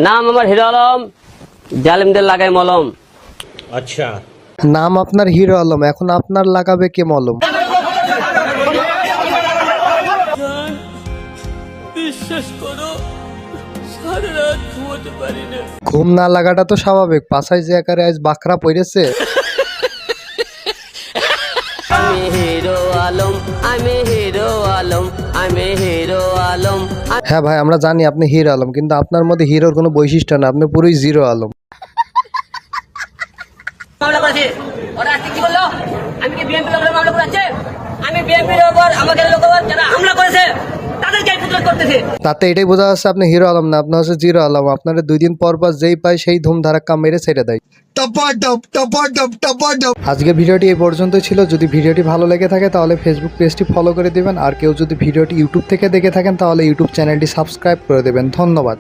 নাম আমার হিরো আলম, জালিমদের লাগাই মলম। আচ্ছা, নাম আপনার হিরো আলম, এখন আপনার লাগাবে কে মলম? বিশ্বাস করো, সারা রাত ঘুমাতে পারি না। ঘুম না লাগাটা তো স্বাভাবিক, পাছায় যে আকারে আজ বাখরা পড়েছে। আমি হিরো আলম, আমি হিরো আলম, আমি হিরো আলম। হ্যাঁ ভাই, আমরা জানি আপনি হিরো আলম, কিন্তু আপনার মধ্যে হিরোর কোনো বৈশিষ্ট্য না, আপনি পুরোই জিরো আলম। মামলা করেছে ওরা, আজকে কি বললো? আমি কি বিএনপি লোকের মামলা করেছে? আমি বিএনপির ওপর আমাদের লোক যারা হামলা করেছে তাদেরকে প্রতিরোধ করতেছে। তাতে এটাই বোঝা যাচ্ছে আপনি হিরো আলম না, আপনি হচ্ছে জিরো আলম। আপনার 2 দিন পর পর যেই পায় সেই ধুম ধারাক্কা মেরে ছেড়ে দেয়। আজকে ভিডিওটি এই পর্যন্তই ছিল। যদি ভিডিওটি ভালো লেগে থাকে তাহলে ফেসবুক পেজটি ফলো করে দিবেন, আর কেউ যদি ভিডিওটি ইউটিউব থেকে দেখে থাকেন তাহলে ইউটিউব চ্যানেলটি সাবস্ক্রাইব করে দেবেন। ধন্যবাদ।